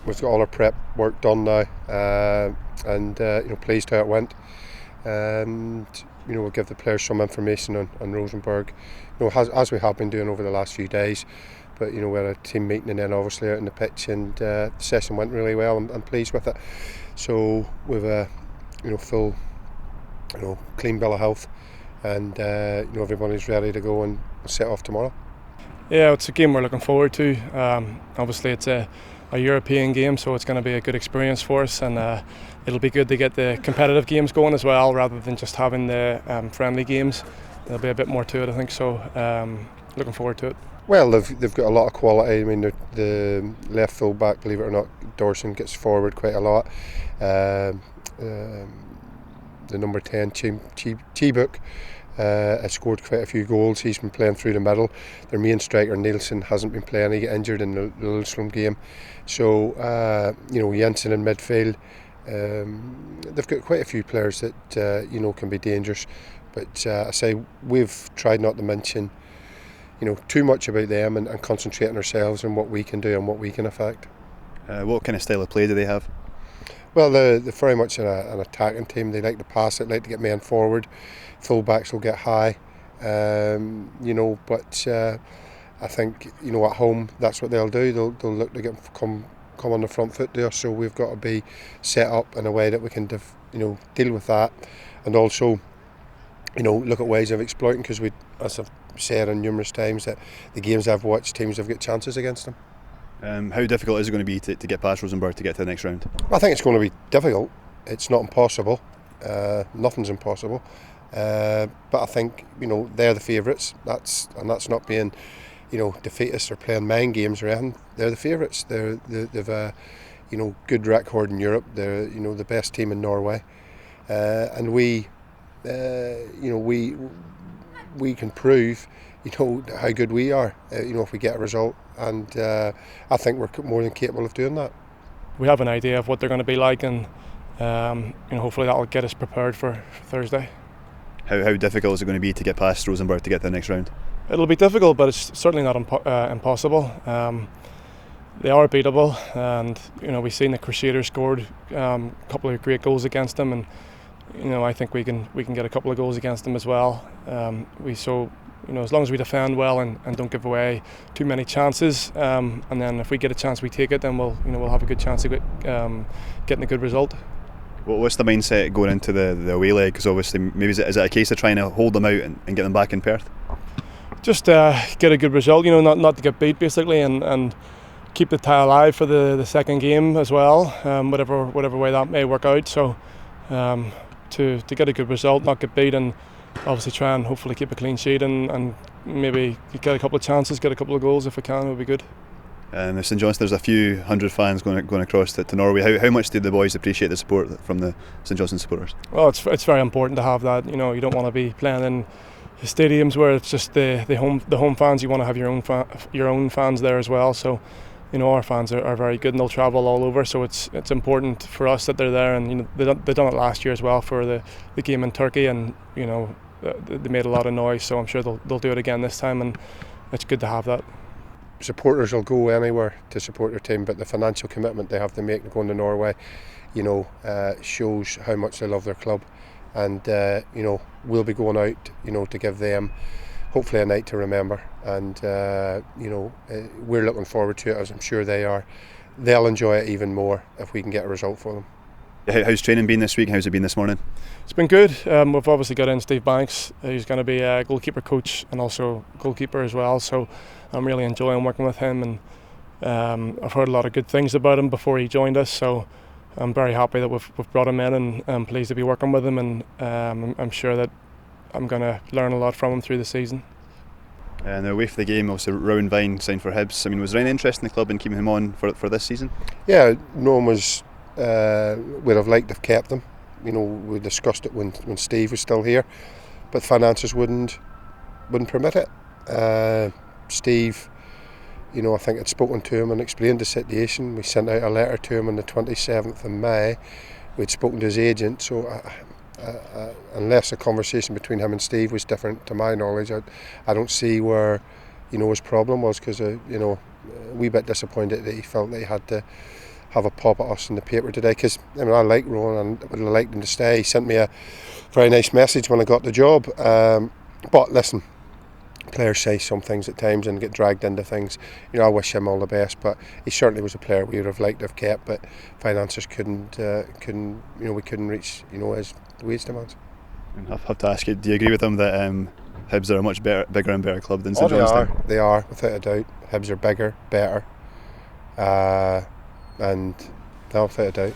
we've got all our prep work done now, and pleased how it went. And we'll give the players some information on Rosenborg, as we have been doing over the last few days. But we had a team meeting and then obviously out on the pitch, and the session went really well. I'm pleased with it. So we've a full clean bill of health, and everybody's ready to go and set off tomorrow. Yeah, it's a game we're looking forward to. Obviously it's a European game, so it's going to be a good experience for us, and it'll be good to get the competitive games going as well, rather than just having the friendly games. There'll be a bit more to it, I think, so looking forward to it. Well, they've got a lot of quality. I mean, the left full back, believe it or not, Dawson gets forward quite a lot. The number 10, Chibuk, has scored quite a few goals. He's been playing through the middle. Their main striker, Nielsen, hasn't been playing. He got injured in the Lillestrøm game. So, Jensen in midfield. They've got quite a few players that, can be dangerous. But I say we've tried not to mention too much about them, and concentrating ourselves on what we can do and what we can affect. What kind of style of play do they have? Well, they're very much an attacking team. They like to pass it, like to get men forward. Full-backs will get high, but I think, at home, that's what they'll do. They'll look to come on the front foot there, so we've got to be set up in a way that we can deal with that, and also look at ways of exploiting, because as I've said on numerous times, that the games I've watched, teams have got chances against them. How difficult is it going to be to get past Rosenborg to get to the next round? I think it's going to be difficult. It's not impossible. Nothing's impossible. But I think they're the favourites. That's not being defeatist or playing mind games or anything. They're the favourites. They've a good record in Europe. They're the best team in Norway, and we can prove how good we are if we get a result, and I think we're more than capable of doing that. We have an idea of what they're going to be like, and hopefully that'll get us prepared for Thursday. How difficult is it going to be to get past Rosenborg to get to the next round? It'll be difficult, but it's certainly not impossible. They are beatable, and we've seen the Crusaders scored a couple of great goals against them, and I think we can get a couple of goals against them as well. As long as we defend well and don't give away too many chances, and then if we get a chance we take it, then we'll have a good chance of getting a good result. What's the mindset going into the away leg? Because obviously, maybe is it a case of trying to hold them out and get them back in Perth? Just get a good result, not to get beat basically, and keep the tie alive for the second game as well, whatever way that may work out. So to get a good result, not get beat, and obviously try and hopefully keep a clean sheet and maybe get a couple of chances, get a couple of goals if we can, it would be good. And St Johnstone, there's a few hundred fans going across to Norway. How much did the boys appreciate the support from the St Johnstone supporters? Well, it's very important to have that. You don't want to be playing in stadiums where it's just the home fans. You want to have your own fans there as well. So our fans are very good, and they'll travel all over. So it's important for us that they're there, and they done it last year as well for the game in Turkey, and they made a lot of noise. So I'm sure they'll do it again this time, and it's good to have that. Supporters will go anywhere to support their team, but the financial commitment they have to make going to Norway, shows how much they love their club, and we'll be going out, to give them hopefully a night to remember, and we're looking forward to it, as I'm sure they are. They'll enjoy it even more if we can get a result for them. How's training been this week? How's it been this morning? It's been good. We've obviously got in Steve Banks. He's going to be a goalkeeper coach and also goalkeeper as well, so I'm really enjoying working with him, and I've heard a lot of good things about him before he joined us, so I'm very happy that we've brought him in, and I'm pleased to be working with him, and I'm sure that I'm going to learn a lot from him through the season. And away for the game, also Rowan Vine signed for Hibs. I mean, was there any interest in the club in keeping him on for this season? Yeah, no one would have liked to have kept him. We discussed it when Steve was still here, but finances wouldn't permit it. Steve, I think I'd spoken to him and explained the situation. We sent out a letter to him on the 27th of May. We'd spoken to his agent, so unless the conversation between him and Steve was different, to my knowledge, I don't see where his problem was, because a wee bit disappointed that he felt that he had to have a pop at us in the paper today, because I mean, I like Rowan and would have liked him to stay. He sent me a very nice message when I got the job, but listen, players say some things at times and get dragged into things. You know, I wish him all the best, but he certainly was a player we would have liked to have kept, but finances couldn't we couldn't reach his wage demands. I have to ask you, do you agree with him that Hibs are a much bigger and better club than St Johnstone? They are, without a doubt. Hibs are bigger, better, and without a doubt.